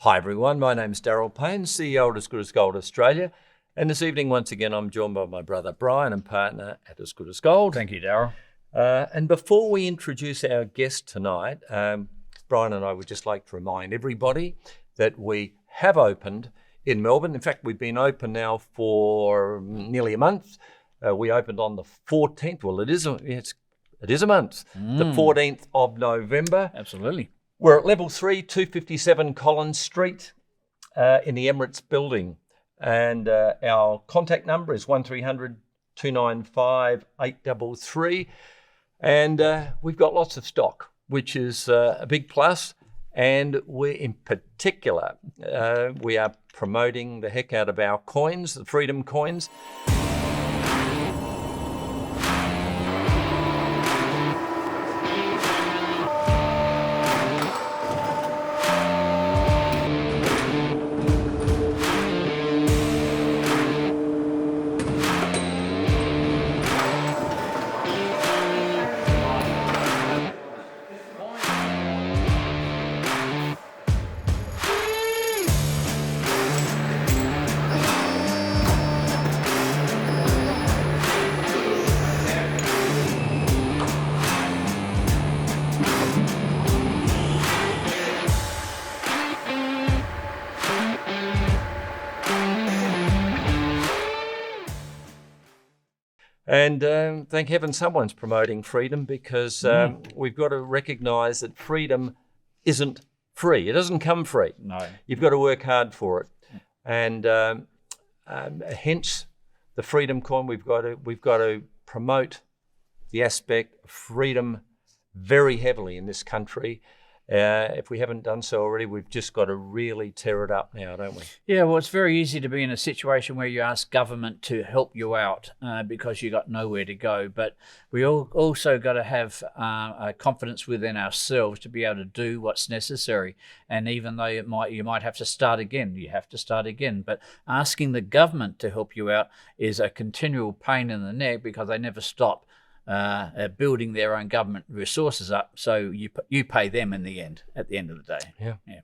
Hi everyone, my name's Darryl Panes, CEO of As Good as Gold Australia. And this evening, once again, I'm joined by my brother Brian and partner at As Good as Gold. Thank you, Darryl. And before we introduce our guest tonight, Brian and I would just like to remind everybody that we have opened in Melbourne. In fact, we've been open now for nearly a month. We opened on the 14th. Well, it is a month. The 14th of November. Absolutely. We're at level 3, 257 Collins Street in the Emirates building. And our contact number is 1300 295 833. And we've got lots of stock, which is a big plus. And we're in particular, we are promoting the heck out of our coins, the Freedom coins. And thank heaven someone's promoting freedom, because we've got to recognise that freedom isn't free. It doesn't come free. No. You've got to work hard for it. And hence the Freedom coin, we've got to promote the aspect of freedom very heavily in this country. If we haven't done so already, we've just got to really tear it up now, don't we? Yeah, well, it's very easy to be in a situation where you ask government to help you out because you got nowhere to go. But we also got to have confidence within ourselves to be able to do what's necessary. And even though you might have to start again, you have to start again. But asking the government to help you out is a continual pain in the neck, because they never stop building their own government resources up, so you pay them in the end, at the end of the day. Yeah.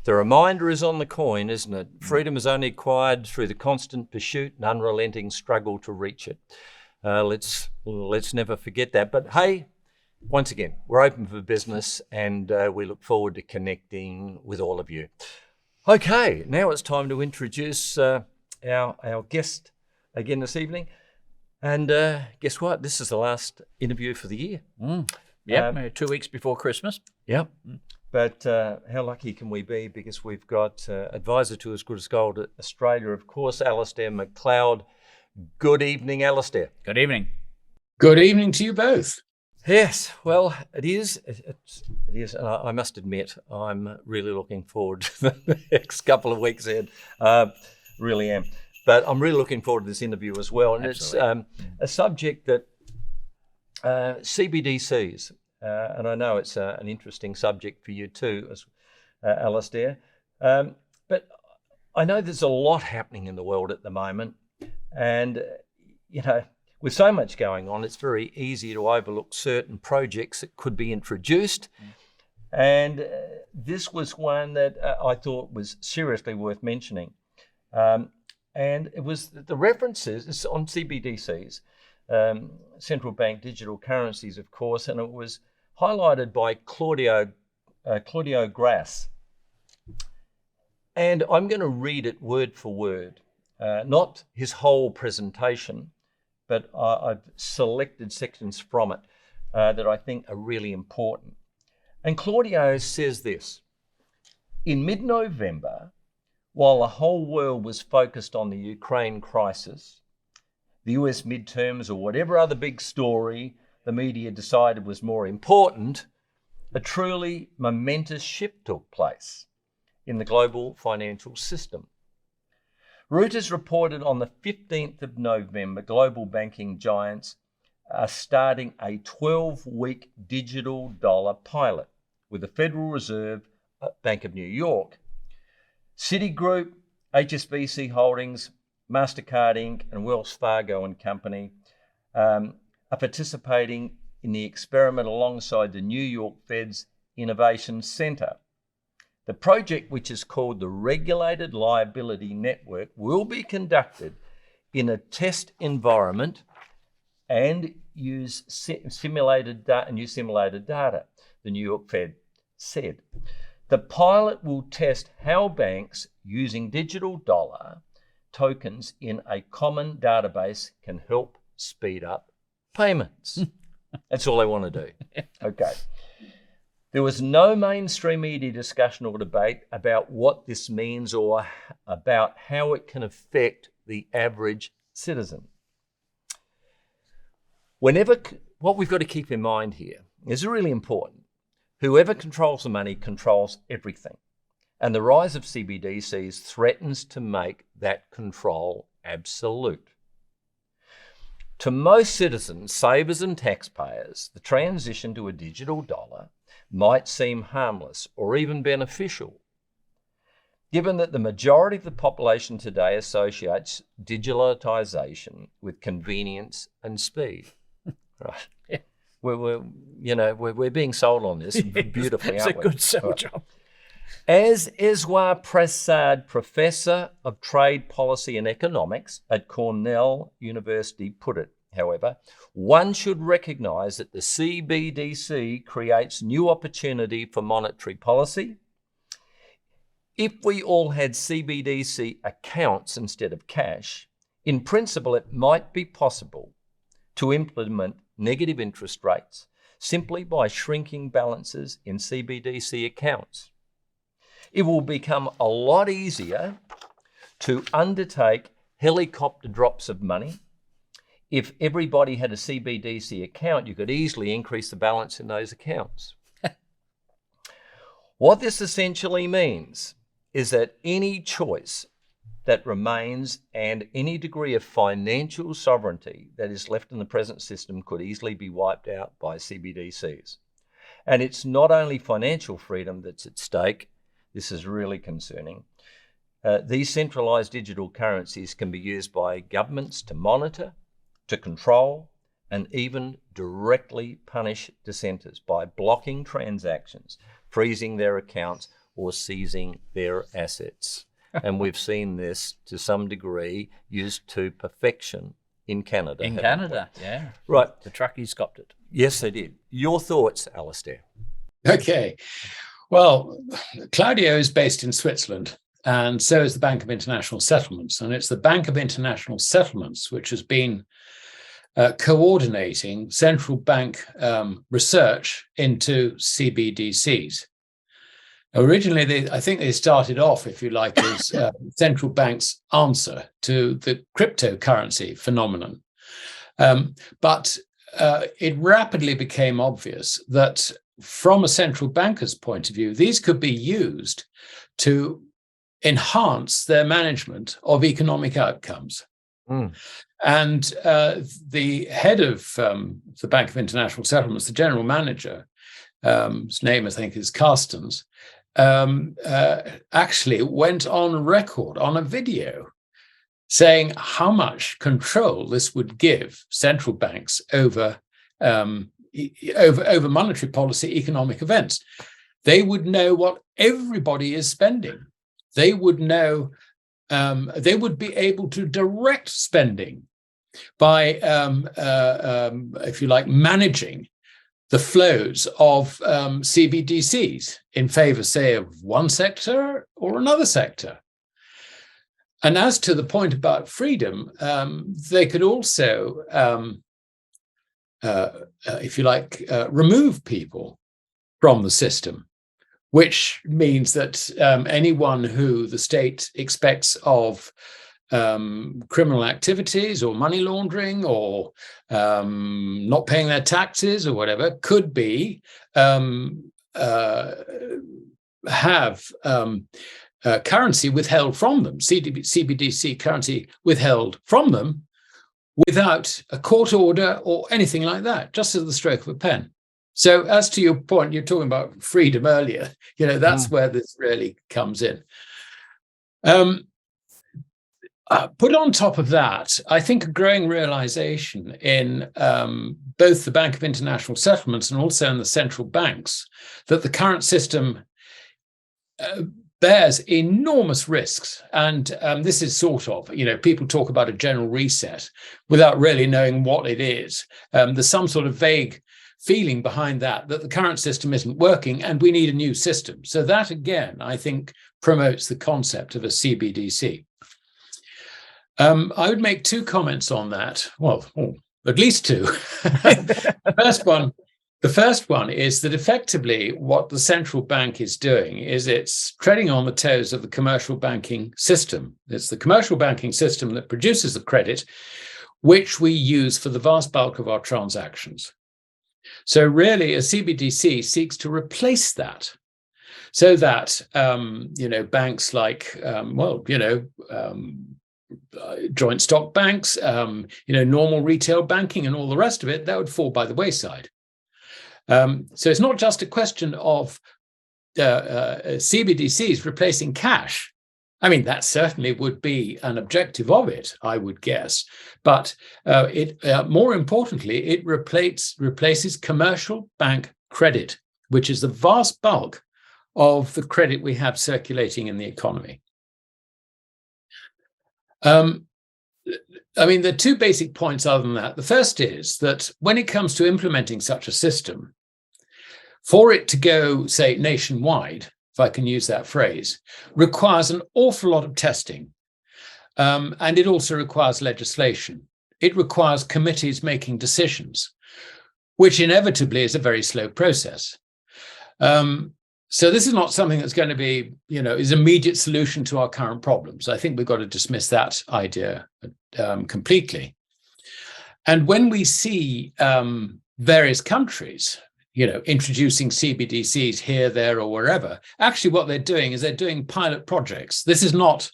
The reminder is on the coin, isn't it? Freedom is only acquired through the constant pursuit and unrelenting struggle to reach it. Let's never forget that. But hey, once again, we're open for business, and we look forward to connecting with all of you. Okay, now it's time to introduce our guest again this evening. And guess what? This is the last interview for the year. Yep, 2 weeks before Christmas. Yep. But how lucky can we be? Because we've got advisor to As Good as Gold Australia, of course, Alasdair Macleod. Good evening, Alasdair. Good evening. Good evening to you both. Yes, well, it is. It is. And I must admit, I'm really looking forward to the next couple of weeks ahead. Really am. But I'm really looking forward to this interview as well. And Absolutely. It's a subject that CBDCs, and I know it's an interesting subject for you too, as Alasdair. But I know there's a lot happening in the world at the moment. And, with so much going on, it's very easy to overlook certain projects that could be introduced. And this was one that I thought was seriously worth mentioning. And it was the references on CBDCs, central bank digital currencies, of course, and it was highlighted by Claudio Grass. And I'm going to read it word for word, not his whole presentation, but I've selected sections from it that I think are really important. And Claudio says this: in mid-November, while the whole world was focused on the Ukraine crisis, the US midterms, or whatever other big story the media decided was more important, a truly momentous shift took place in the global financial system. Reuters reported on the 15th of November, global banking giants are starting a 12-week digital dollar pilot with the Federal Reserve Bank of New York. Citigroup, HSBC Holdings, Mastercard Inc, and Wells Fargo and Company are participating in the experiment alongside the New York Fed's Innovation Center. The project, which is called the Regulated Liability Network, will be conducted in a test environment and use simulated data, the New York Fed said. The pilot will test how banks using digital dollar tokens in a common database can help speed up payments. That's all they want to do. Okay. There was no mainstream media discussion or debate about what this means or about how it can affect the average citizen. What we've got to keep in mind here is really important. Whoever controls the money controls everything. And the rise of CBDCs threatens to make that control absolute. To most citizens, savers and taxpayers, the transition to a digital dollar might seem harmless or even beneficial, given that the majority of the population today associates digitalisation with convenience and speed. Right? Yeah. We're being sold on this beautifully, it's aren't we? It's a good sell Right. job. As Eswar Prasad, Professor of Trade Policy and Economics at Cornell University, put it, however, one should recognise that the CBDC creates new opportunity for monetary policy. If we all had CBDC accounts instead of cash, in principle it might be possible to implement negative interest rates simply by shrinking balances in CBDC accounts. It will become a lot easier to undertake helicopter drops of money. If everybody had a CBDC account, you could easily increase the balance in those accounts. What this essentially means is that any choice that remains and any degree of financial sovereignty that is left in the present system could easily be wiped out by CBDCs. And it's not only financial freedom that's at stake. This is really concerning. These centralised digital currencies can be used by governments to monitor, to control, and even directly punish dissenters by blocking transactions, freezing their accounts, or seizing their assets. And we've seen this to some degree used to perfection in Canada. In Canada, yeah. Right. The truckies copped it. Yes, they did. Your thoughts, Alasdair? Okay. Well, Claudio is based in Switzerland, and so is the Bank of International Settlements. And it's the Bank of International Settlements which has been coordinating central bank research into CBDCs. Originally, I think they started off, if you like, as central bank's answer to the cryptocurrency phenomenon. But it rapidly became obvious that from a central banker's point of view, these could be used to enhance their management of economic outcomes. Mm. And the head of the Bank of International Settlements, the general manager, his name I think is Carstens, actually went on record on a video saying how much control this would give central banks over monetary policy, economic events. They would know what everybody is spending. They would know, they would be able to direct spending by, if you like, managing the flows of CBDCs in favor, say, of one sector or another sector. And as to the point about freedom, they could also, if you like, remove people from the system, which means that anyone who the state expects of criminal activities or money laundering or not paying their taxes or whatever could be have currency withheld from them, CBDC currency withheld from them without a court order or anything like that, just at the stroke of a pen. So as to your point, you're talking about freedom earlier, that's where this really comes in. Put on top of that, I think a growing realization in both the Bank of International Settlements and also in the central banks that the current system bears enormous risks. And this is sort of, people talk about a general reset without really knowing what it is. There's some sort of vague feeling behind that the current system isn't working and we need a new system. So that, again, I think promotes the concept of a CBDC. I would make two comments on that. Well, at least two. The first one is that effectively what the central bank is doing is it's treading on the toes of the commercial banking system. It's the commercial banking system that produces the credit, which we use for the vast bulk of our transactions. So really, a CBDC seeks to replace that, so that banks like joint stock banks, normal retail banking, and all the rest of it, that would fall by the wayside. So it's not just a question of CBDCs replacing cash. I mean, that certainly would be an objective of it, I would guess. But more importantly, it replaces commercial bank credit, which is the vast bulk of the credit we have circulating in the economy. There are two basic points other than that. The first is that when it comes to implementing such a system, for it to go, say, nationwide, if I can use that phrase, requires an awful lot of testing. And it also requires legislation. It requires committees making decisions, which inevitably is a very slow process. So this is not something that's going to be, is immediate solution to our current problems. I think we've got to dismiss that idea completely. And when we see various countries, introducing CBDCs here, there, or wherever, actually what they're doing is they're doing pilot projects. This is not,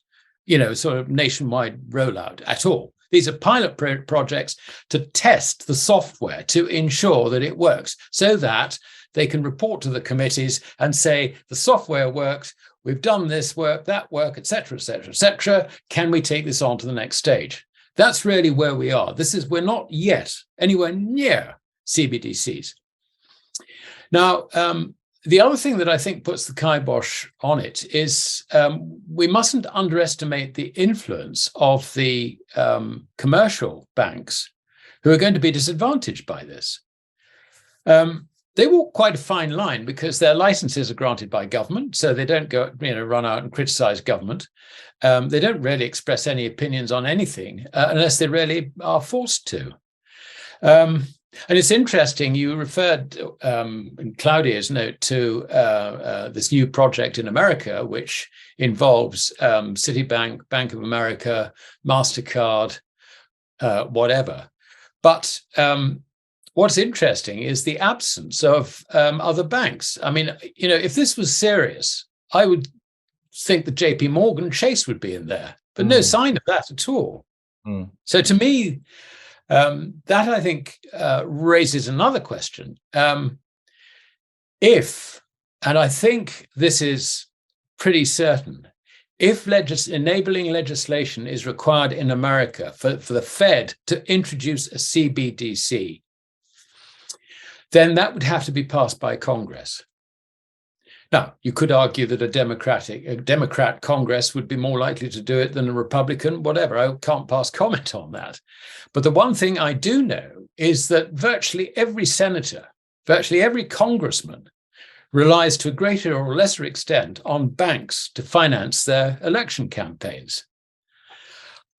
sort of nationwide rollout at all. These are pilot projects to test the software to ensure that it works, so that they can report to the committees and say, the software works, we've done this work, that work, et cetera, et cetera, et cetera. Can we take this on to the next stage? That's really where we are. We're not yet anywhere near CBDCs. Now, the other thing that I think puts the kibosh on it is we mustn't underestimate the influence of the commercial banks who are going to be disadvantaged by this. They walk quite a fine line because their licenses are granted by government, so they don't go, run out and criticize government. They don't really express any opinions on anything unless they really are forced to. And it's interesting, you referred in Claudia's note to this new project in America, which involves Citibank, Bank of America, Mastercard, whatever. But what's interesting is the absence of other banks. I mean, if this was serious, I would think that JP Morgan Chase would be in there, but no sign of that at all. So to me, that I think raises another question. If, and I think this is pretty certain, if enabling legislation is required in America for the Fed to introduce a CBDC, then that would have to be passed by Congress. Now, you could argue that a Democrat Congress would be more likely to do it than a Republican, whatever. I can't pass comment on that. But the one thing I do know is that virtually every senator, virtually every congressman relies to a greater or lesser extent on banks to finance their election campaigns.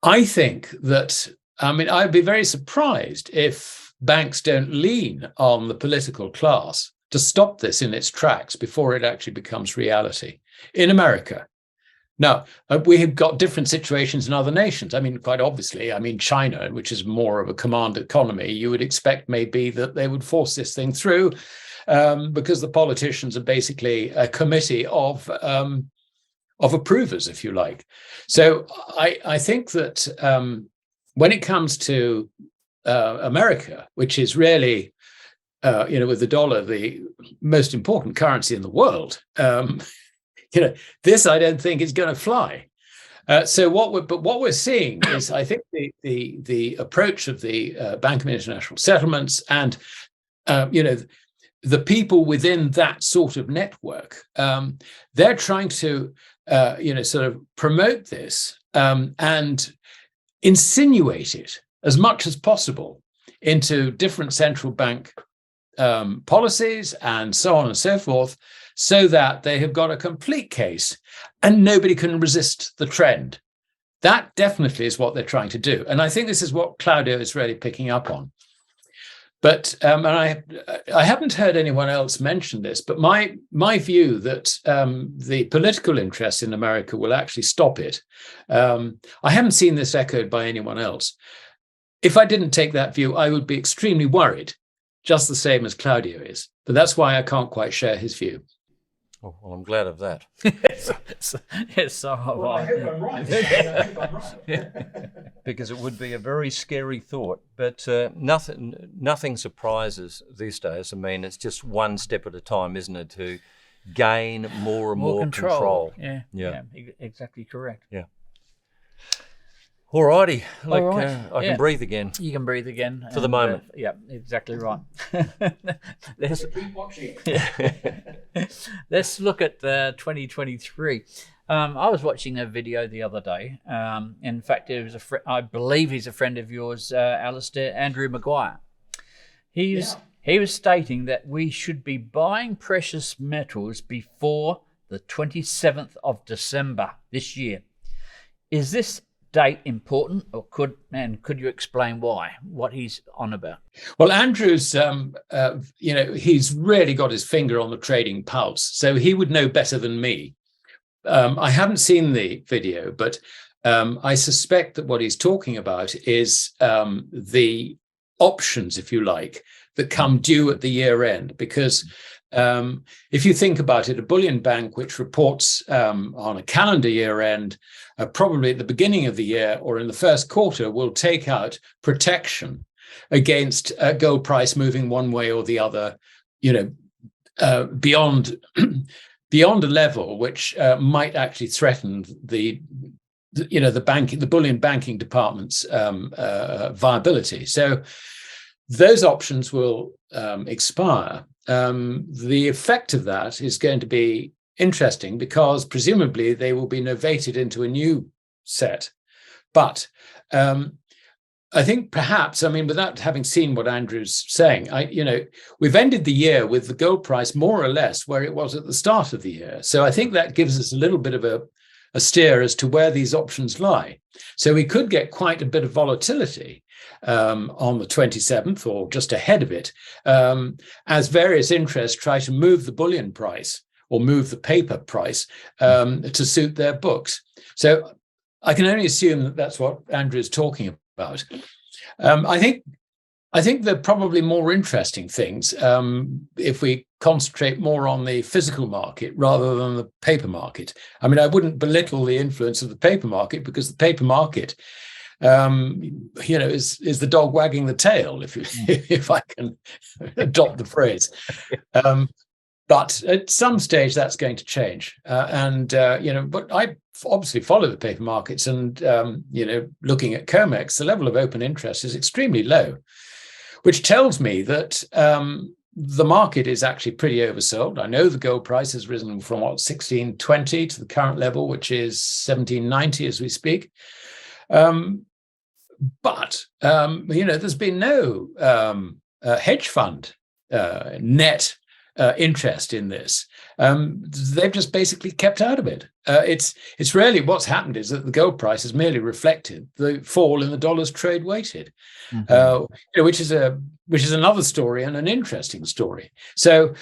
I think that, I'd be very surprised if banks don't lean on the political class to stop this in its tracks before it actually becomes reality in America. Now, we have got different situations in other nations. Quite obviously, China, which is more of a command economy, you would expect maybe that they would force this thing through because the politicians are basically a committee of approvers, if you like. So I think that when it comes to America, which is really with the dollar, the most important currency in the world, this I don't think is going to fly. So what we're seeing is, I think the approach of the Bank of International Settlements and the people within that sort of network, they're trying to, sort of promote this and insinuate it as much as possible into different central bank policies and so on and so forth, so that they have got a complete case and nobody can resist the trend. That definitely is what they're trying to do. And I think this is what Claudio is really picking up on. But and I haven't heard anyone else mention this, but my view that the political interest in America will actually stop it. I haven't seen this echoed by anyone else. If I didn't take that view, I would be extremely worried, just the same as Claudio is. But that's why I can't quite share his view. Oh, well, I'm glad of that. Yes, so well, I hope I'm right. I hope I'm right. Because it would be a very scary thought. But nothing surprises these days. I mean, it's just one step at a time, isn't it, to gain more and more control. Yeah, exactly correct. Yeah. All righty. Look, All right. I can breathe again. You can breathe again. For the moment. Yeah, exactly right. Keep watching. Let's look at 2023. I was watching a video the other day. In fact, it was I believe he's a friend of yours, Alasdair, Andrew Maguire. He was stating that we should be buying precious metals before the 27th of December this year. Is this date important, or could you explain why, what he's on about? Well, Andrew's, he's really got his finger on the trading pulse, so he would know better than me. I haven't seen the video, but I suspect that what he's talking about is the options, if you like, that come due at the year end, because if you think about it, a bullion bank which reports on a calendar year end, probably at the beginning of the year or in the first quarter, will take out protection against gold price moving one way or the other, beyond a level which might actually threaten the bullion banking department's viability. So those options will expire. The effect of that is going to be interesting, because presumably they will be novated into a new set. But I think perhaps, without having seen what Andrew's saying, we've ended the year with the gold price more or less where it was at the start of the year. So I think that gives us a little bit of a steer as to where these options lie. So we could get quite a bit of volatility on the 27th or just ahead of it, as various interests try to move the bullion price or move the paper price to suit their books. So I can only assume that that's what Andrew is talking about. I think they're probably more interesting things if we concentrate more on the physical market rather than the paper market. I wouldn't belittle the influence of the paper market, because the paper market is the dog wagging the tail, if I can adopt the phrase. But at some stage that's going to change. But I obviously follow the paper markets, and, looking at COMEX, the level of open interest is extremely low, which tells me that the market is actually pretty oversold. I know the gold price has risen from 1620 to the current level, which is 1790 as we speak. But there's been no hedge fund net interest in this. They've just basically kept out of it. It's really, what's happened is that the gold price has merely reflected the fall in the dollar's trade weighted, which is another story, and an interesting story. So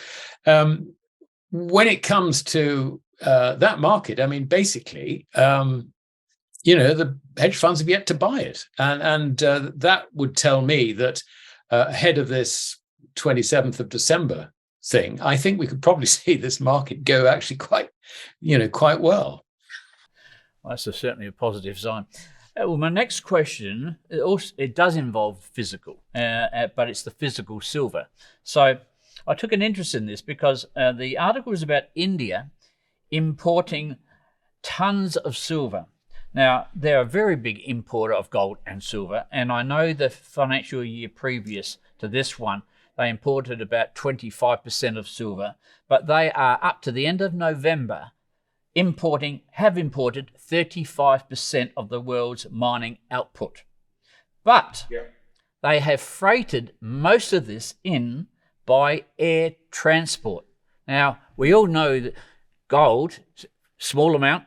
when it comes to that market, basically, the hedge funds have yet to buy it, and that would tell me that ahead of this 27th of December thing, I think we could probably see this market go actually quite well. Well, that's certainly a positive sign. Well, my next question, it does involve physical, but it's the physical silver. So I took an interest in this because the article is about India importing tons of silver. Now, they're a very big importer of gold and silver, and I know the financial year previous to this one, they imported about 25% of silver, but they are up to the end of November have imported 35% of the world's mining output. But they have freighted most of this in by air transport. Now, we all know that gold, small amount,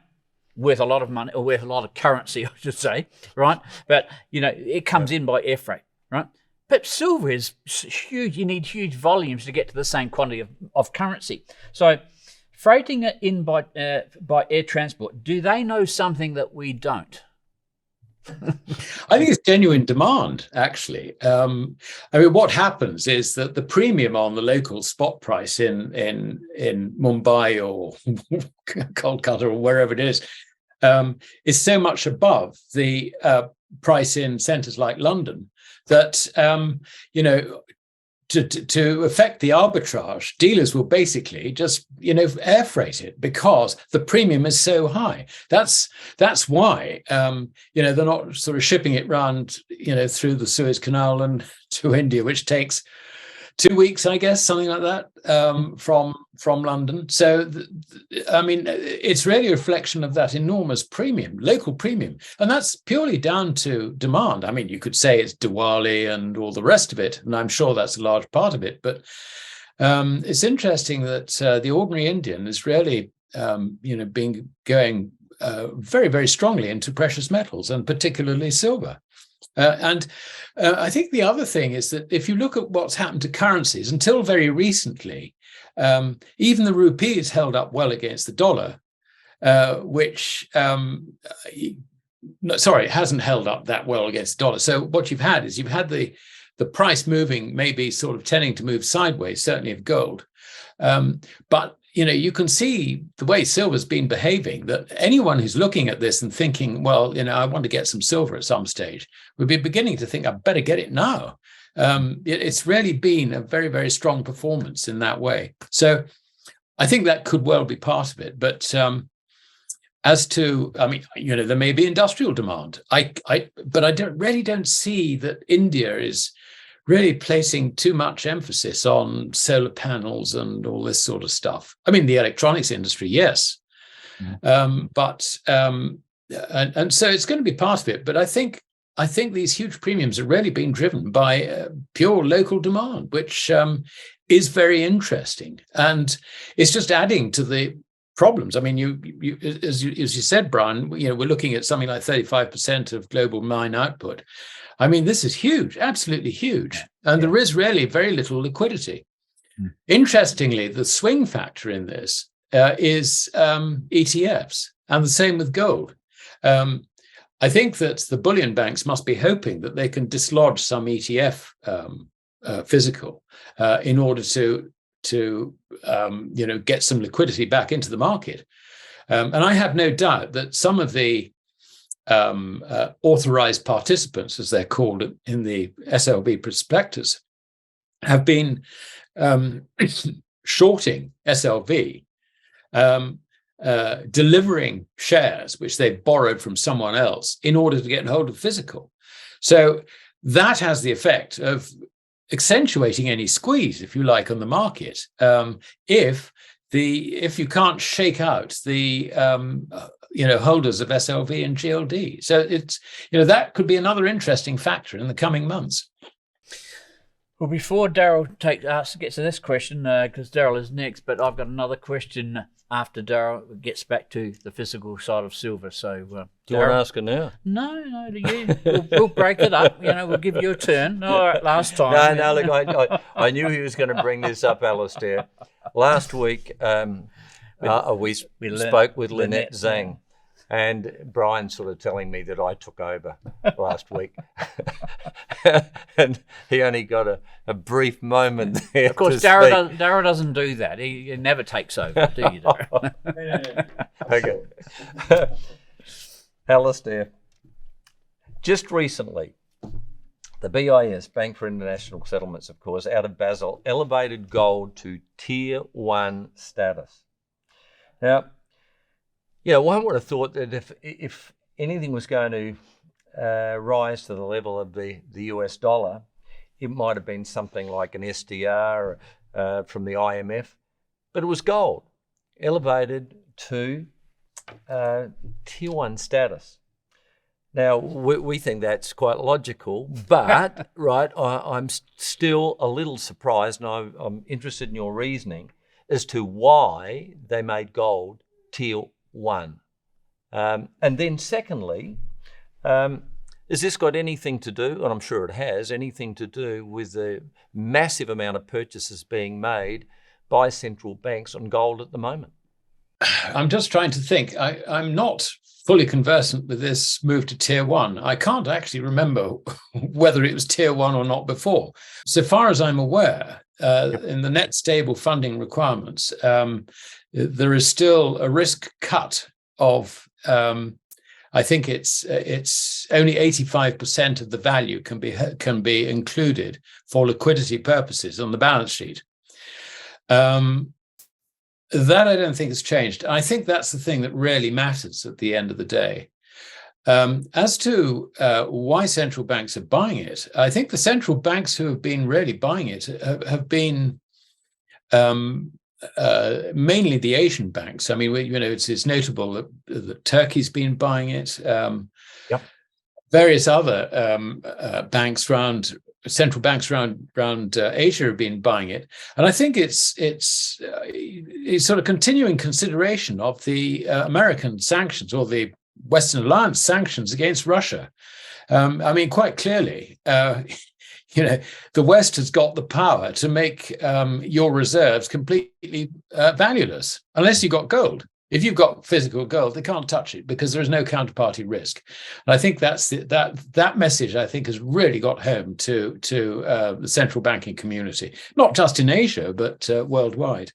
worth a lot of money, or worth a lot of currency, I should say, right? But, it comes in by air freight, right? But silver is huge. You need huge volumes to get to the same quantity of currency. So freighting it in by air transport, do they know something that we don't? I think it's genuine demand, actually. What happens is that the premium on the local spot price in Mumbai or Kolkata or wherever it is so much above the price in centres like London that to affect the arbitrage, dealers will basically just air freight it because the premium is so high. That's why they're not sort of shipping it round through the Suez Canal and to India, which takes 2 weeks, I guess, something like that, from London. So, it's really a reflection of that enormous premium, local premium. And that's purely down to demand. I mean, you could say it's Diwali and all the rest of it, and I'm sure that's a large part of it. But it's interesting that the ordinary Indian is really, going very, very strongly into precious metals, and particularly silver. I think the other thing is that if you look at what's happened to currencies, until very recently, even the rupee has held up well against the dollar, which, it hasn't held up that well against the dollar. So what you've had the price moving, maybe sort of tending to move sideways, certainly of gold. But you can see the way silver's been behaving, that anyone who's looking at this and thinking, well, I want to get some silver at some stage, would be beginning to think, I better get it now. It's really been a very, very strong performance in that way. So I think that could well be part of it. But as to, there may be industrial demand. But I really don't see that India is really placing too much emphasis on solar panels and all this sort of stuff. I mean, the electronics industry, yes. And so it's going to be part of it. But I think these huge premiums are really being driven by pure local demand, which is very interesting. And it's just adding to the problems. I mean, as you said, Brian, we're looking at something like 35% of global mine output. I mean, this is huge, absolutely huge. And there is really very little liquidity. Interestingly, the swing factor in this is ETFs, and the same with gold. I think that the bullion banks must be hoping that they can dislodge some ETF physical in order to get some liquidity back into the market. And I have no doubt that some of the authorized participants, as they're called in the SLB prospectus, have been shorting SLV, delivering shares which they've borrowed from someone else in order to get hold of physical. So that has the effect of accentuating any squeeze, if you like, on the market. If you can't shake out the holders of SLV and GLD. So it's, that could be another interesting factor in the coming months. Well, before Darryl gets to this question, because Darryl is next, but I've got another question after Darryl gets back to the physical side of silver. So, do you want to ask her now? No, we'll break it up. We'll give you a turn. All right, last time. No, look, I knew he was going to bring this up, Alasdair. Last week, we spoke with Lynette Zhang. And Brian sort of telling me that I took over last week. And he only got a brief moment there. Of course, Darryl doesn't do that. He never takes over, do you, Darryl? Okay. Alasdair, just recently, the BIS, Bank for International Settlements, of course, out of Basel, elevated gold to Tier 1 status. Now, one would have thought that if anything was going to rise to the level of the US dollar, It might have been something like an SDR from the IMF, but it was gold, elevated to tier 1 status. Now, we think that's quite logical, but right, I'm still a little surprised, and I'm interested in your reasoning as to why they made gold tier 1. And then secondly, has this got anything to do, and I'm sure it has, anything to do with the massive amount of purchases being made by central banks on gold at the moment? I'm just trying to think. I'm not fully conversant with this move to tier 1. I can't actually remember whether it was tier 1 or not before. So far as I'm aware, in the net stable funding requirements, there is still a risk cut of, I think it's only 85% of the value can be included for liquidity purposes on the balance sheet. That I don't think has changed. I think that's the thing that really matters at the end of the day. As to why central banks are buying it, I think the central banks who have been really buying it have been mainly the Asian banks. I mean, it's notable that Turkey's been buying it. Yep. Various other central banks around Asia have been buying it, and I think it's sort of continuing consideration of the American sanctions or the Western Alliance sanctions against Russia. I mean, quite clearly, the West has got the power to make your reserves completely valueless unless you've got gold. If you've got physical gold, they can't touch it because there is no counterparty risk. And I think that's that message, I think, has really got home to the central banking community, not just in Asia, but worldwide.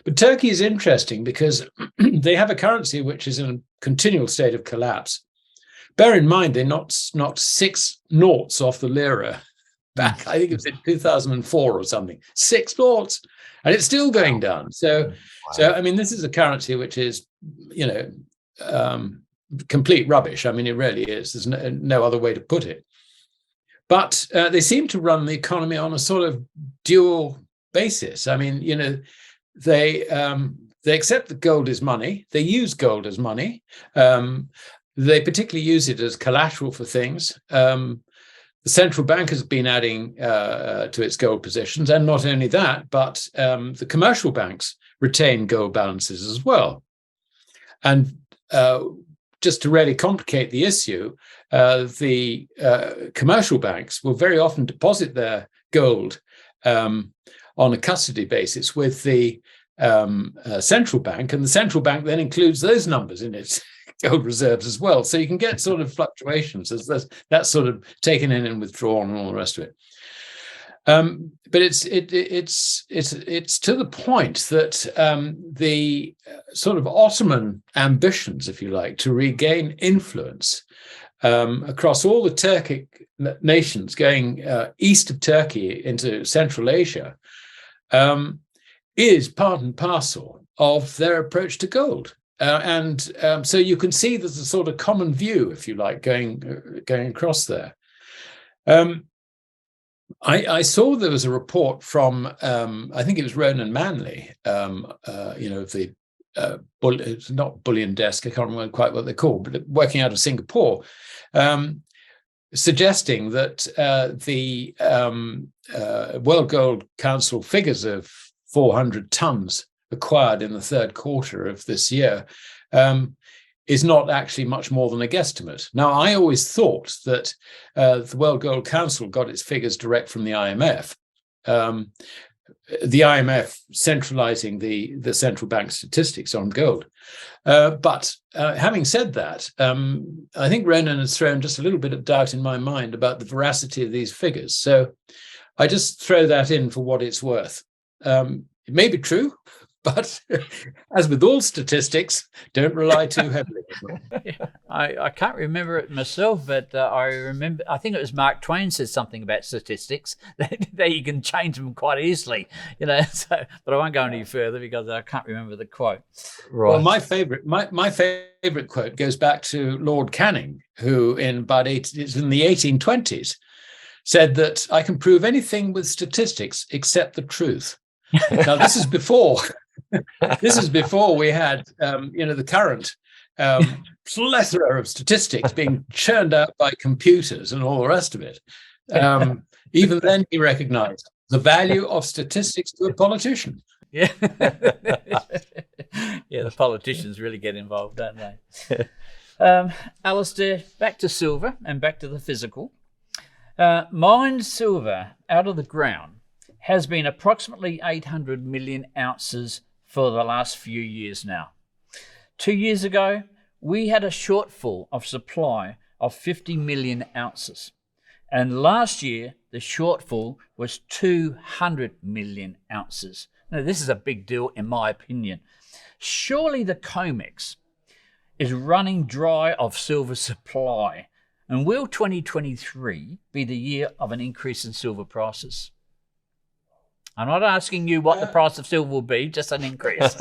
But Turkey is interesting because they have a currency which is in a continual state of collapse. Bear in mind, they knocked 6 noughts off the lira back. I think it was in 2004 or something. 6 noughts. And it's still going down. So I mean, this is a currency which is, complete rubbish. I mean, it really is. There's no other way to put it. But they seem to run the economy on a sort of dual basis. I mean, they accept that gold is money. They use gold as money. They particularly use it as collateral for things. The central bank has been adding to its gold positions, and not only that, but the commercial banks retain gold balances as well. And just to really complicate the issue, the commercial banks will very often deposit their gold on a custody basis with the central bank, and the central bank then includes those numbers in its gold reserves as well. So you can get sort of fluctuations as that's sort of taken in and withdrawn and all the rest of it. But it's to the point that the sort of Ottoman ambitions, if you like, to regain influence across all the Turkic nations going east of Turkey into Central Asia is part and parcel of their approach to gold. So you can see there's a sort of common view, if you like, going across there. I saw there was a report from, I think it was Ronan Manley, it's not bullion desk, I can't remember quite what they're called, but working out of Singapore, suggesting that the World Gold Council figures of 400 tons acquired in the third quarter of this year is not actually much more than a guesstimate. Now, I always thought that the World Gold Council got its figures direct from the IMF. The IMF centralizing the central bank statistics on gold. But having said that, I think Ronan has thrown just a little bit of doubt in my mind about the veracity of these figures. So I just throw that in for what it's worth. It may be true, but as with all statistics, don't rely too heavily. I can't remember it myself, but I think it was Mark Twain said something about statistics that you can change them quite easily, So, but I won't go any further because I can't remember the quote. Right. Well, my favorite quote goes back to Lord Canning, who it's in the 1820s said that I can prove anything with statistics except the truth. Now, this is before we had the current plethora of statistics being churned out by computers and all the rest of it. Even then, he recognized the value of statistics to a politician. Yeah. Yeah, the politicians really get involved, don't they? Alasdair, back to silver and back to the physical. Mined silver out of the ground has been approximately 800 million ounces for the last few years now. 2 years ago, we had a shortfall of supply of 50 million ounces. And last year, the shortfall was 200 million ounces. Now, this is a big deal, in my opinion. Surely the COMEX is running dry of silver supply. And will 2023 be the year of an increase in silver prices? I'm not asking you what the price of silver will be, just an increase.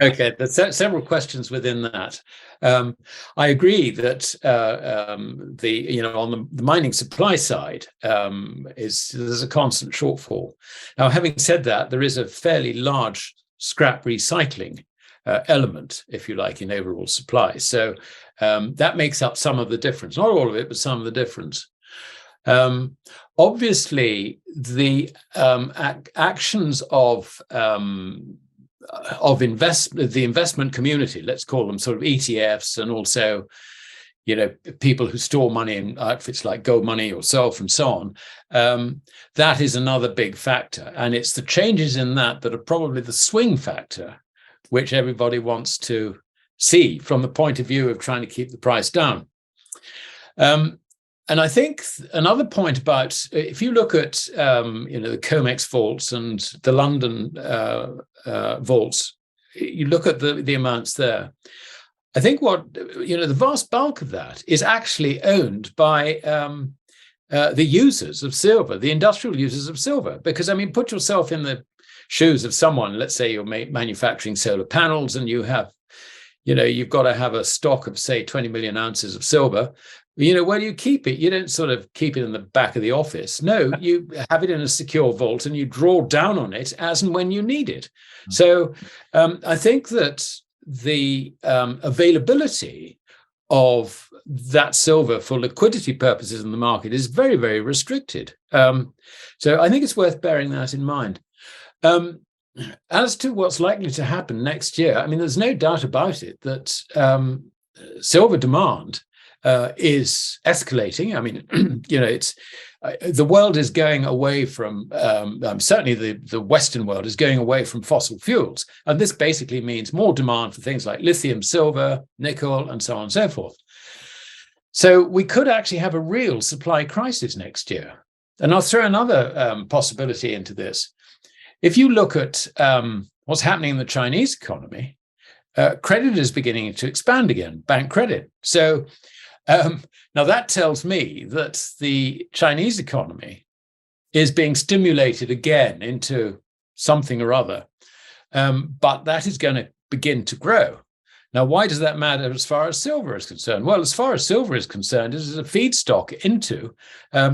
Okay, there's several questions within that. I agree that on the mining supply side there's a constant shortfall. Now, having said that, there is a fairly large scrap recycling element, if you like, in overall supply. So that makes up some of the difference, not all of it, but some of the difference. Obviously, the actions of the investment community, let's call them sort of ETFs, and also, people who store money in outfits like Gold Money or Self and so on, that is another big factor. And it's the changes in that are probably the swing factor, which everybody wants to see from the point of view of trying to keep the price down. And I think another point about, if you look at the COMEX vaults and the London vaults, you look at the amounts there. I think the vast bulk of that is actually owned by the users of silver, the industrial users of silver. Because, put yourself in the shoes of someone. Let's say you're manufacturing solar panels, and you have, you've got to have a stock of, say, 20 million ounces of silver. Where do you keep it? You don't sort of keep it in the back of the office. No, you have it in a secure vault and you draw down on it as and when you need it. So I think that the availability of that silver for liquidity purposes in the market is very, very restricted. So I think it's worth bearing that in mind. As to what's likely to happen next year, there's no doubt about it that silver demand is escalating. It's the world is going away from, certainly the Western world is going away from fossil fuels. And this basically means more demand for things like lithium, silver, nickel, and so on and so forth. So we could actually have a real supply crisis next year. And I'll throw another possibility into this. If you look at what's happening in the Chinese economy, credit is beginning to expand again, bank credit. So now that tells me that the Chinese economy is being stimulated again into something or other, but that is going to begin to grow. Now, why does that matter as far as silver is concerned? Well, as far as silver is concerned, it is a feedstock into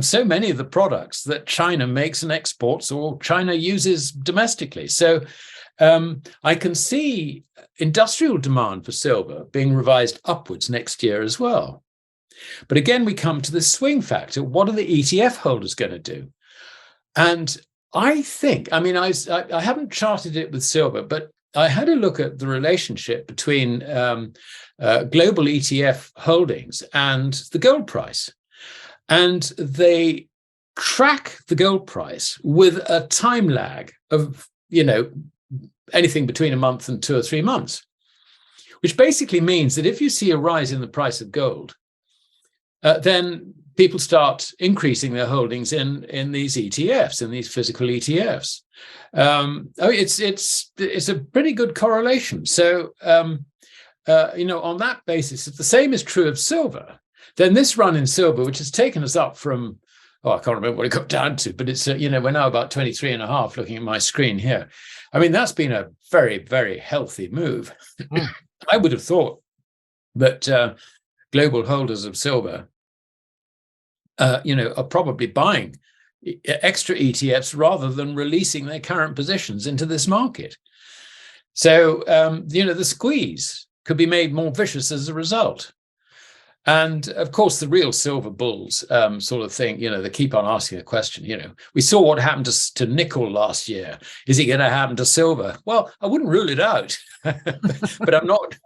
so many of the products that China makes and exports or China uses domestically. So I can see industrial demand for silver being revised upwards next year as well. But again, we come to the swing factor. What are the ETF holders going to do? And I think, I haven't charted it with silver, but I had a look at the relationship between global ETF holdings and the gold price. And they track the gold price with a time lag of, anything between a month and 2 or 3 months, which basically means that if you see a rise in the price of gold, then people start increasing their holdings in these ETFs, in these physical ETFs. It's a pretty good correlation. So, on that basis, if the same is true of silver, then this run in silver, which has taken us up from, I can't remember what it got down to, but it's, we're now about 23.5 looking at my screen here. That's been a very, very healthy move. I would have thought that global holders of silver are probably buying extra ETFs rather than releasing their current positions into this market. So, the squeeze could be made more vicious as a result. And of course, the real silver bulls sort of thing, they keep on asking the question, we saw what happened to nickel last year. Is it going to happen to silver? Well, I wouldn't rule it out, but I'm not,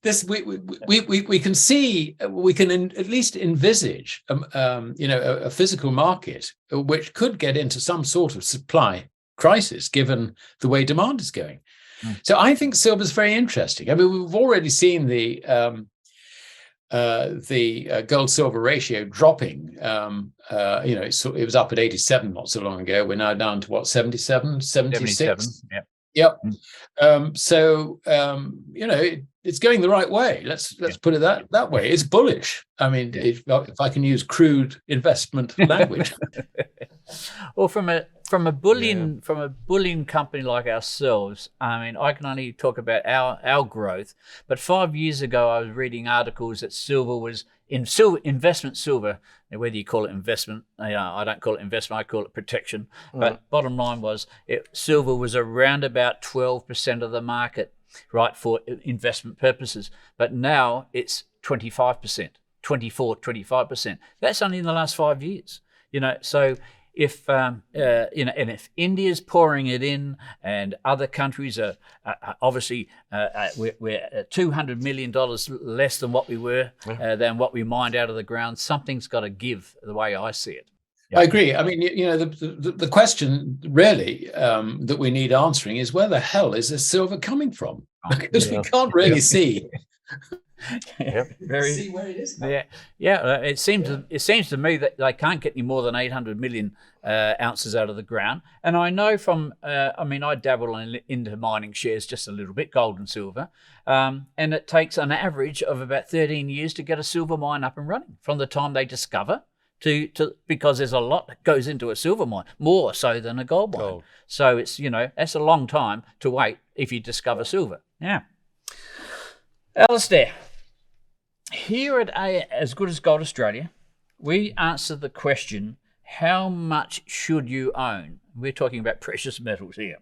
this, we can see, we can at least envisage, a physical market which could get into some sort of supply crisis given the way demand is going. So I think silver is very interesting. I mean, we've already seen the gold silver ratio dropping. It was up at 87 not so long ago. We're now down to what, 77, 76? Yep. It's going the right way. Let's put it that way. It's bullish. I mean, if I can use crude investment language. Well, from a bullion company like ourselves, I mean, I can only talk about our growth. But 5 years ago, I was reading articles that silver was investment silver. Whether you call it investment, I don't call it investment. I call it protection. But bottom line was, silver was around about 12% of the market, right, for investment purposes. But now it's 25%, 25%. That's only in the last 5 years. So. If and if India's pouring it in, and other countries are obviously we're $200 million less than what we were, than what we mined out of the ground, something's got to give, the way I see it. I agree. I mean, the question really that we need answering is, where the hell is this silver coming from? Because we can't really see. See where it is. It seems to me that they can't get any more than 800 million ounces out of the ground. And I know from, I dabble into mining shares just a little bit, gold and silver, and it takes an average of about 13 years to get a silver mine up and running from the time they discover to because there's a lot that goes into a silver mine, more so than a gold mine. So it's, that's a long time to wait if you discover silver. Yeah. Alasdair, here at As Good as Gold Australia, we answer the question, how much should you own? We're talking about precious metals here.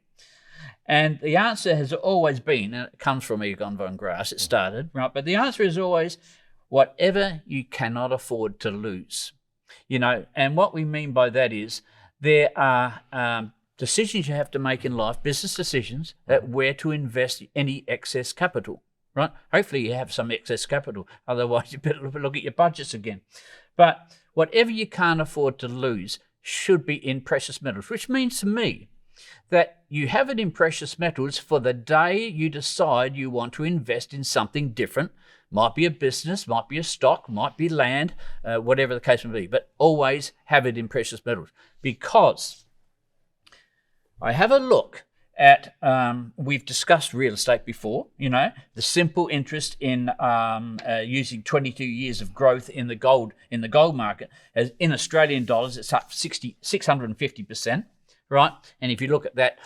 And the answer has always been, and it comes from Egon von Grass, it started, right? But the answer is always, whatever you cannot afford to lose. And what we mean by that is, there are decisions you have to make in life, business decisions, at where to invest any excess capital. Right? Hopefully you have some excess capital. Otherwise, you better look at your budgets again. But whatever you can't afford to lose should be in precious metals, which means to me that you have it in precious metals for the day you decide you want to invest in something different. Might be a business, might be a stock, might be land, whatever the case may be. But always have it in precious metals. Because I have a look at, we've discussed real estate before, the simple interest in using 22 years of growth in the gold market. As in Australian dollars, it's up 650%, right? And if you look at that,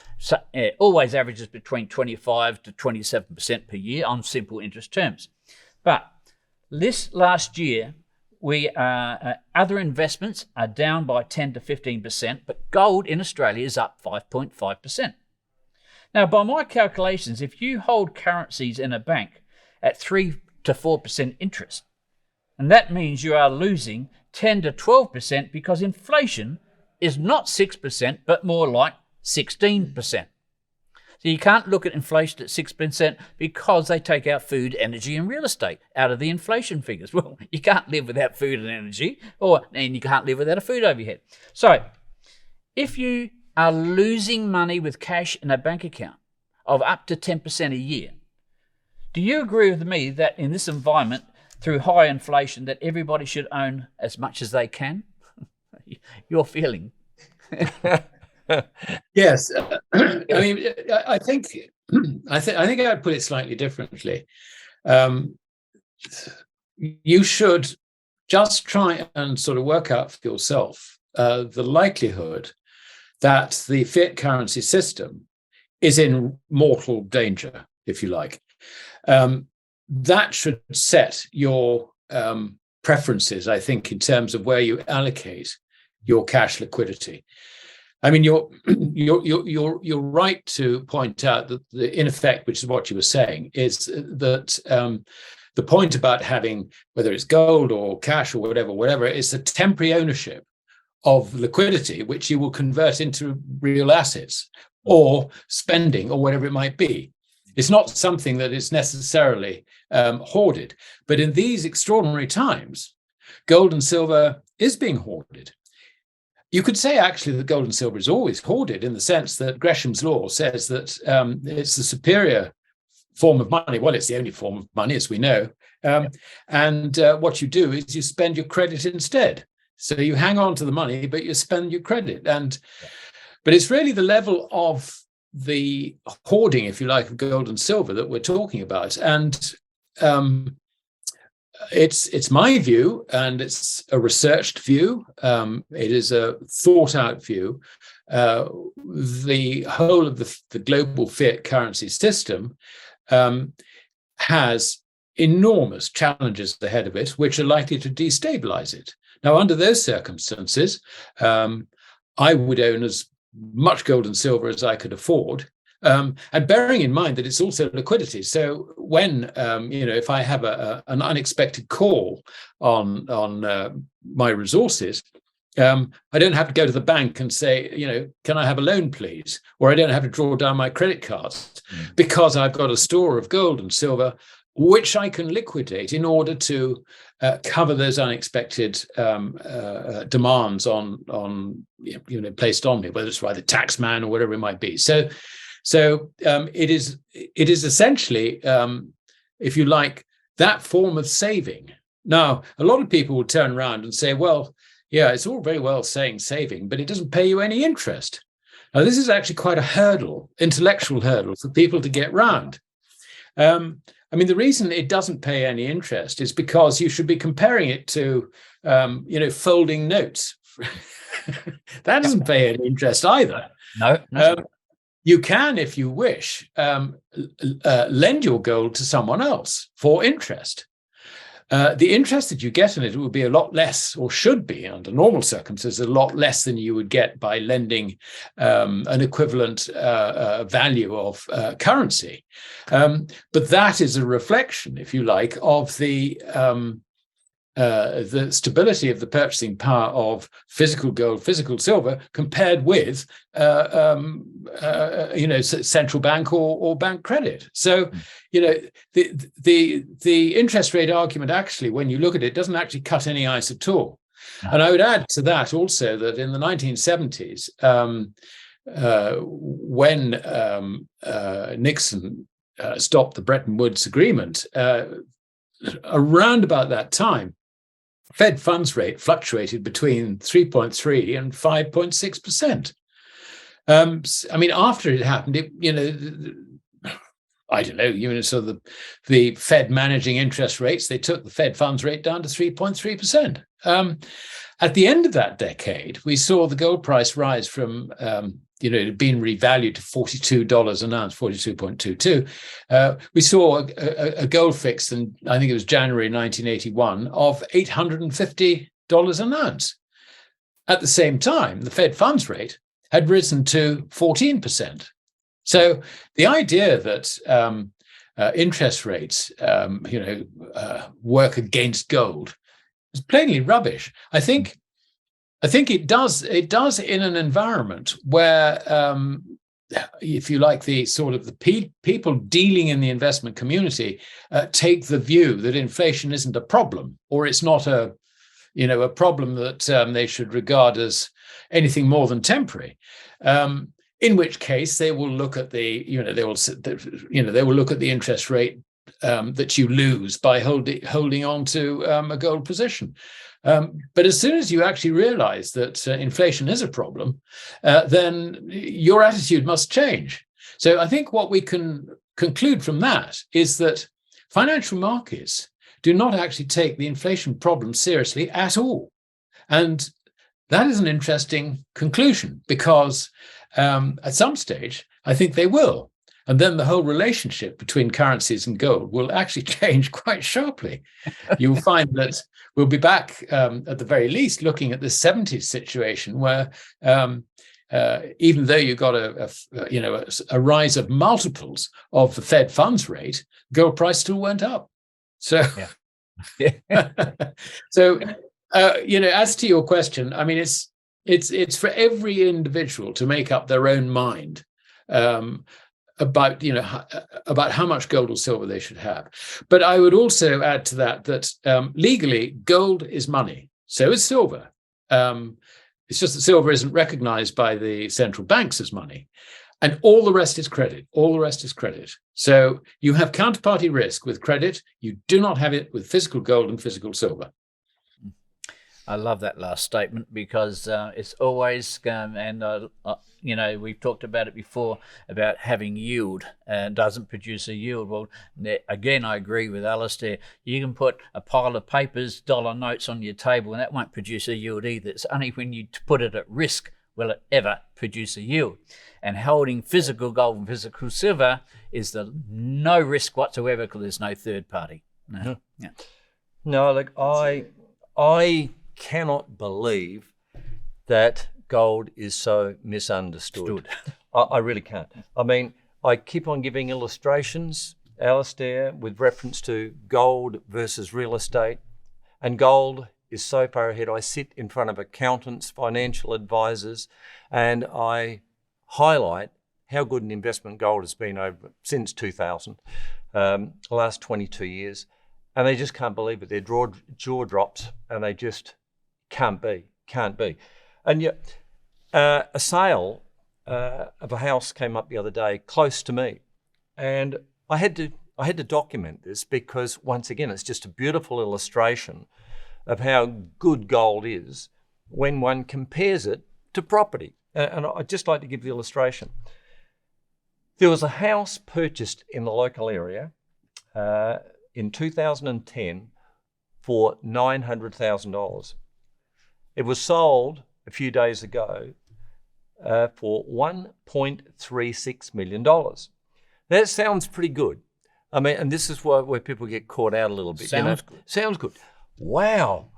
always averages between 25 to 27% per year on simple interest terms. But this last year, other investments are down by 10 to 15%, but gold in Australia is up 5.5%. Now, by my calculations, if you hold currencies in a bank at 3 to 4% interest, and that means you are losing 10 to 12% because inflation is not 6%, but more like 16%. So you can't look at inflation at 6% because they take out food, energy, and real estate out of the inflation figures. Well, you can't live without food and energy, and you can't live without a food overhead. So if you are losing money with cash in a bank account of up to 10% a year, do you agree with me that in this environment, through high inflation, that everybody should own as much as they can? Your feeling? Yes. I think I'd put it slightly differently. You should just try and sort of work out for yourself the likelihood that the fiat currency system is in mortal danger, if you like. That should set your preferences, I think, in terms of where you allocate your cash liquidity. I mean, you're right to point out that in effect, which is what you were saying, is that the point about having, whether it's gold or cash or whatever, is a temporary ownership of liquidity, which you will convert into real assets or spending or whatever it might be. It's not something that is necessarily hoarded. But in these extraordinary times, gold and silver is being hoarded. You could say, actually, that gold and silver is always hoarded in the sense that Gresham's law says that it's the superior form of money. Well, it's the only form of money, as we know. And what you do is you spend your credit instead. So you hang on to the money, but you spend your credit. But it's really the level of the hoarding, if you like, of gold and silver that we're talking about. And it's my view, and it's a researched view. It is a thought out view. The whole of the global fiat currency system has enormous challenges ahead of it, which are likely to destabilize it. Now, under those circumstances, I would own as much gold and silver as I could afford. And bearing in mind that it's also liquidity. So when, if I have an unexpected call on my resources, I don't have to go to the bank and say, can I have a loan, please? Or I don't have to draw down my credit cards because I've got a store of gold and silver, which I can liquidate in order to cover those unexpected demands on placed on me, whether it's by the tax man or whatever it might be. So it is essentially, if you like, that form of saving. Now, a lot of people will turn around and say, well, yeah, it's all very well saying saving, but it doesn't pay you any interest. Now, this is actually quite a intellectual hurdle for people to get round. The reason it doesn't pay any interest is because you should be comparing it to, folding notes. That doesn't pay any interest either. No. You can, if you wish, lend your gold to someone else for interest. The interest that you get in it will be a lot less, or should be under normal circumstances, a lot less than you would get by lending an equivalent value of currency. But that is a reflection, if you like, of the stability of the purchasing power of physical gold, physical silver, compared with central bank or bank credit. So, the interest rate argument actually, when you look at it, doesn't actually cut any ice at all. No. And I would add to that also that in the 1970s, when Nixon stopped the Bretton Woods Agreement, around about that time, Fed funds rate fluctuated between 3.3 and 5.6%. After it happened, I don't know, sort of the Fed managing interest rates, they took the Fed funds rate down to 3.3%. At the end of that decade, we saw the gold price rise from, it had been revalued to $42 an ounce, 42.22. We saw a gold fix in, I think it was January 1981, of $850 an ounce. At the same time, the Fed funds rate had risen to 14%. So the idea that interest rates, work against gold is plainly rubbish. I think it does in an environment where, if you like, the sort of the people dealing in the investment community take the view that inflation isn't a problem, or it's not a problem that they should regard as anything more than temporary. In which case they will look at the interest rate that you lose by holding on to a gold position. But as soon as you actually realize that inflation is a problem, then your attitude must change. So I think what we can conclude from that is that financial markets do not actually take the inflation problem seriously at all. And that is an interesting conclusion, because at some stage, I think they will. And then the whole relationship between currencies and gold will actually change quite sharply. You'll find that we'll be back, at the very least, looking at the 70s situation where even though you got a rise of multiples of the Fed funds rate, gold price still went up. So, so as to your question, I mean, it's for every individual to make up their own mind about how much gold or silver they should have. But I would also add to that legally gold is money, so is silver. It's just that silver isn't recognized by the central banks as money, and all the rest is credit. All the rest is credit. So you have counterparty risk with credit. You do not have it with physical gold and physical silver. I love that last statement because it's always, we've talked about it before about having yield and doesn't produce a yield. Well, again, I agree with Alasdair. You can put a pile of papers, dollar notes on your table, and that won't produce a yield either. It's only when you put it at risk will it ever produce a yield. And holding physical gold and physical silver is the no risk whatsoever because there's no third party. No, yeah. No, look, I cannot believe that gold is so misunderstood. I really can't. I mean, I keep on giving illustrations, Alasdair, with reference to gold versus real estate, and gold is so far ahead. I sit in front of accountants, financial advisors, and I highlight how good an investment gold has been over since 2000, the last 22 years, and they just can't believe it. Their jaw drops, and they just can't be. And yet, a sale of a house came up the other day close to me, and I had to document this because once again, it's just a beautiful illustration of how good gold is when one compares it to property. And I'd just like to give the illustration. There was a house purchased in the local area in 2010 for $900,000. It was sold a few days ago for $1.36 million. That sounds pretty good. I mean, and this is where people get caught out a little bit. Sounds good. Sounds good. Wow,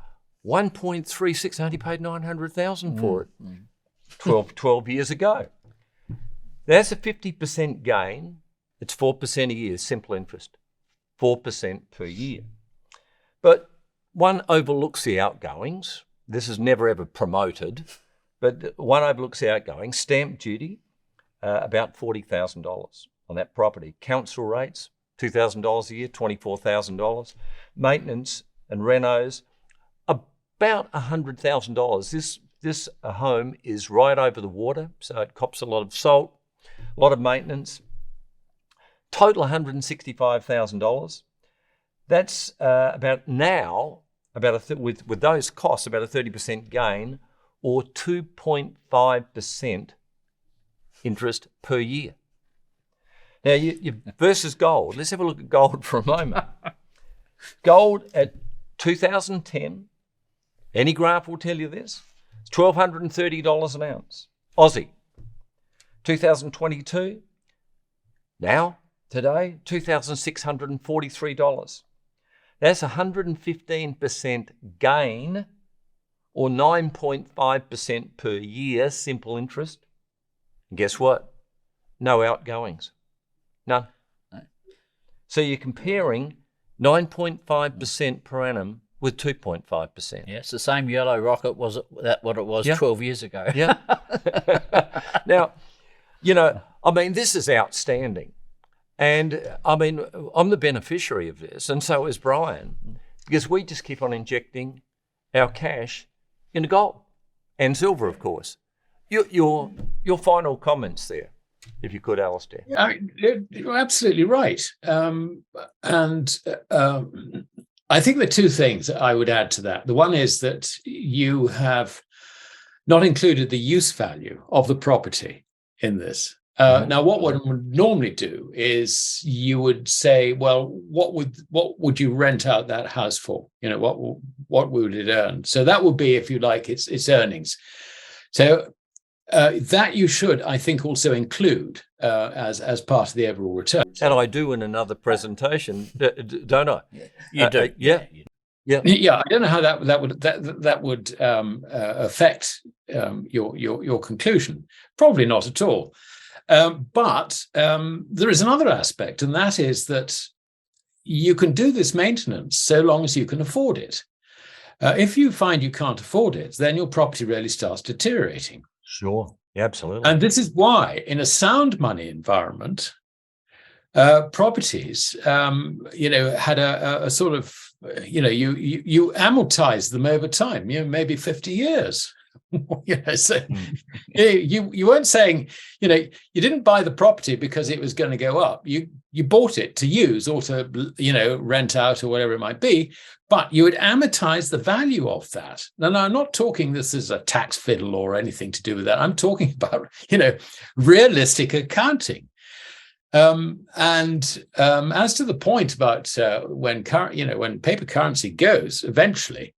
1.36, I only paid $900,000 for it 12 years ago. That's a 50% gain. It's 4% a year, simple interest, 4% per year. But one overlooks the outgoings. This is never ever promoted, but one overlooks the outgoings. Stamp duty, about $40,000 on that property. Council rates, $2,000 a year, $24,000. Maintenance and renos, about $100,000. This home is right over the water, so it cops a lot of salt, a lot of maintenance. Total $165,000. That's with those costs, about a 30% gain or 2.5% interest per year. Now, you versus gold. Let's have a look at gold for a moment. Gold at 2010, any graph will tell you this, it's $1,230 an ounce, Aussie. 2022, now, today, $2,643. That's 115% gain or 9.5% per year, simple interest. And guess what? No outgoings. None. No. So you're comparing 9.5% per annum with 2.5%. Yeah, it's the same yellow rocket what it was 12 years ago. Yeah. Now, I mean, this is outstanding. And I mean, I'm the beneficiary of this, and so is Brian, because we just keep on injecting our cash into gold and silver, of course. Your final comments there, if you could, Alasdair. You're absolutely right. I think there are two things that I would add to that. The one is that you have not included the use value of the property in this. Now, what one would normally do is you would say, well, what would you rent out that house for? What would it earn? So that would be, if you like, its earnings. So that you should, I think, also include as part of the overall return. And I do in another presentation, don't I? You do. Yeah. Yeah, I don't know how that would affect your conclusion. Probably not at all. But there is another aspect, and that is that you can do this maintenance so long as you can afford it. If you find you can't afford it, then your property really starts deteriorating. Sure, absolutely. And this is why, in a sound money environment, properties, had a sort of, you amortize them over time, maybe 50 years. You weren't saying, you didn't buy the property because it was going to go up. You bought it to use or to, rent out or whatever it might be, but you would amortize the value of that. Now, I'm not talking this is a tax fiddle or anything to do with that. I'm talking about, realistic accounting. And as to the point about when paper currency goes eventually,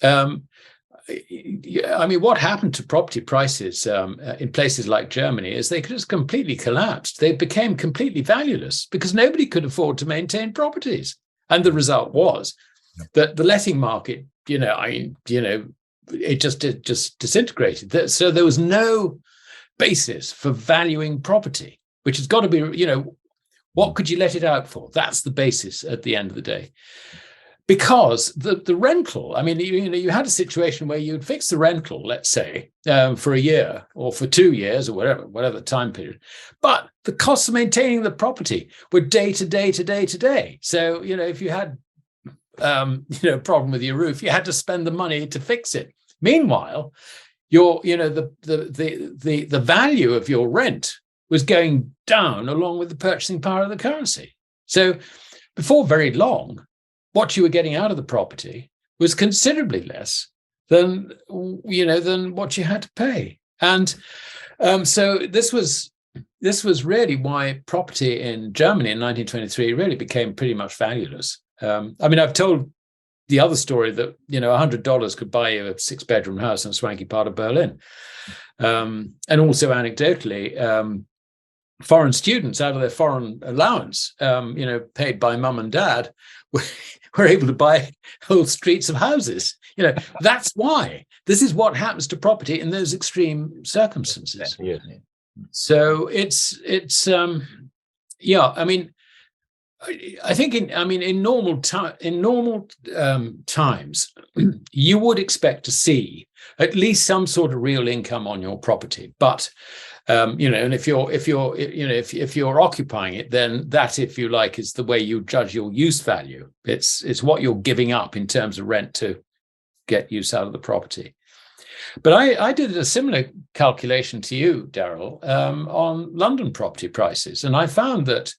what happened to property prices in places like Germany is they just completely collapsed. They became completely valueless because nobody could afford to maintain properties. And the result was that the letting market, it just disintegrated. So there was no basis for valuing property, which has got to be, what could you let it out for? That's the basis at the end of the day. Because the rental, you had a situation where you'd fix the rental, let's say, for a year or for 2 years or whatever time period. But the costs of maintaining the property were day to day to day to day. So, if you had, a problem with your roof, you had to spend the money to fix it. Meanwhile, the value of your rent was going down along with the purchasing power of the currency. So before very long, what you were getting out of the property was considerably less than what you had to pay. And so this was really why property in Germany in 1923 really became pretty much valueless. I've told the other story that, $100 could buy you a 6-bedroom house in a swanky part of Berlin. And also anecdotally, foreign students out of their foreign allowance, paid by mum and dad, were able to buy whole streets of houses. That's why. This is what happens to property in those extreme circumstances. Yeah. So I think in normal times, you would expect to see at least some sort of real income on your property, but and if you're occupying it, then that, if you like, is the way you judge your use value. It's what you're giving up in terms of rent to get use out of the property. But I did a similar calculation to you, Darryl, on London property prices, and I found that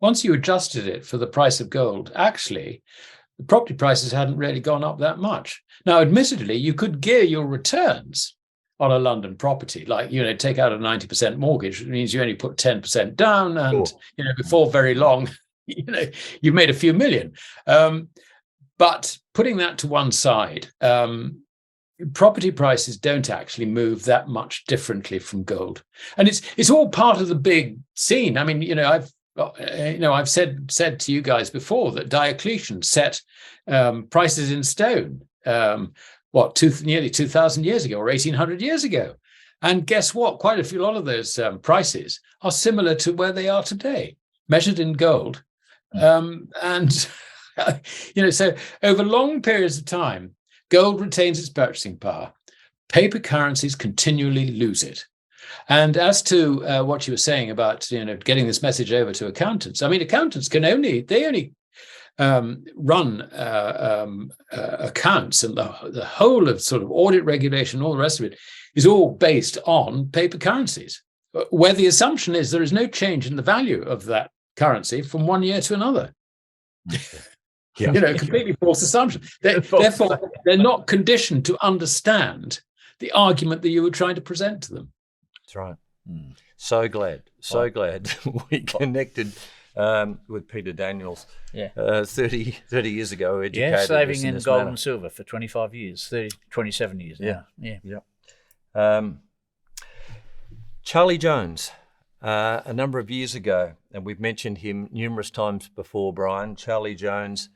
once you adjusted it for the price of gold, actually, the property prices hadn't really gone up that much. Now, admittedly, you could gear your returns on a London property, like, take out a 90% mortgage. It means you only put 10% down, and before very long, you've made a few million. But putting that to one side, property prices don't actually move that much differently from gold, and it's all part of the big scene. I've said to you guys before that Diocletian set prices in stone. Nearly 2,000 years ago or 1,800 years ago. And guess what? Quite a lot of those prices are similar to where they are today, measured in gold. So over long periods of time, gold retains its purchasing power. Paper currencies continually lose it. And as to what you were saying about getting this message over to accountants, accountants only run accounts, and the whole of sort of audit regulation, all the rest of it is all based on paper currencies, where the assumption is there is no change in the value of that currency from one year to another. Completely false assumption. Therefore, they're not conditioned to understand the argument that you were trying to present to them. That's right. So glad we connected with Peter Daniels 30 years ago. Educated saving in gold manner. and silver for 25 years, 27 years now. Yeah. Charlie Jones, a number of years ago, and we've mentioned him numerous times before, Brian, Charlie Jones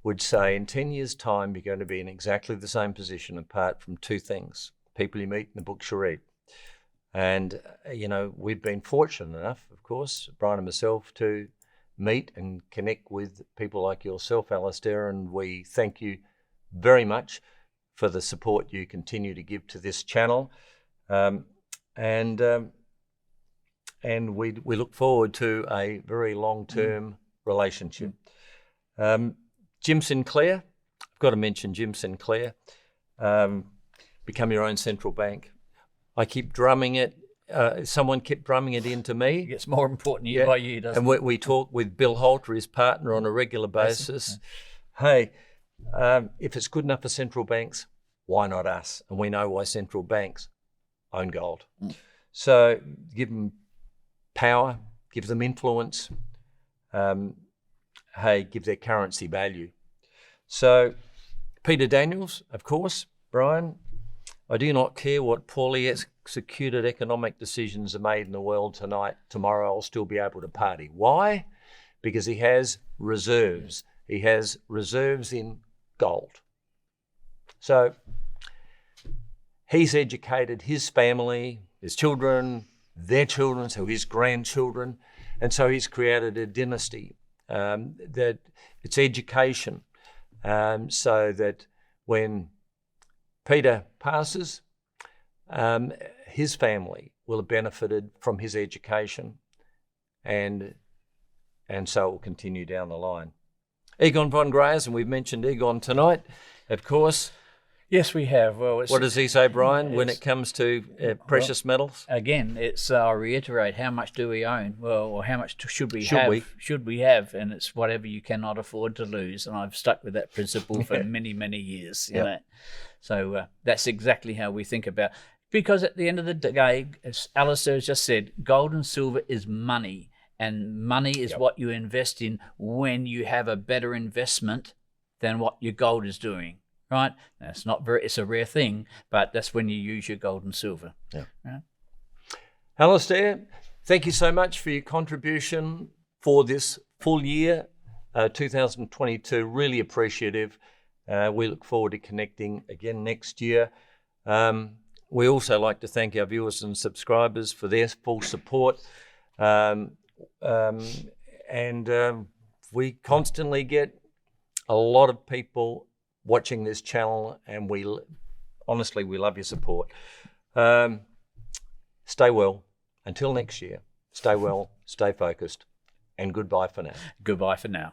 would say in 10 years' time, you're going to be in exactly the same position apart from two things: people you meet and the books you read. And, we've been fortunate enough, of course, Brian and myself, to meet and connect with people like yourself, Alasdair, and we thank you very much for the support you continue to give to this channel. And we look forward to a very long-term relationship. Jim Sinclair, I've got to mention Jim Sinclair, become your own central bank. I keep drumming it. Someone kept drumming it into me. It gets more important year by year, doesn't it? it? And we talk with Bill Holter, his partner, on a regular basis. Hey, if it's good enough for central banks, why not us? And we know why central banks own gold. So give them power, give them influence, give their currency value. So Peter Daniels, of course, Brian, I do not care what poorly executed economic decisions are made in the world tonight. Tomorrow I'll still be able to party. Why? Because he has reserves. He has reserves in gold. So he's educated his family, his children, their children, so his grandchildren, and so he's created a dynasty. That it's education, so that when Peter passes, his family will have benefited from his education, and so it will continue down the line. Egon von Greyerz, and we've mentioned Egon tonight, of course. Yes, we have. Well, what does he say, Brian, when it comes to precious metals? Again, I'll reiterate, how much do we own? Well, or how much should we have? And it's whatever you cannot afford to lose. And I've stuck with that principle for many, many years. You know? So that's exactly how we think about it. Because at the end of the day, as Alasdair has just said, gold and silver is money. And money is what you invest in when you have a better investment than what your gold is doing. Right? Now, it's a rare thing, but that's when you use your gold and silver. Yeah. Right? Alasdair, thank you so much for your contribution for this full year, 2022. Really appreciative. We look forward to connecting again next year. We also like to thank our viewers and subscribers for their full support. We constantly get a lot of people watching this channel, and we love your support. Stay well. Until next year, stay well, stay focused, and goodbye for now. Goodbye for now.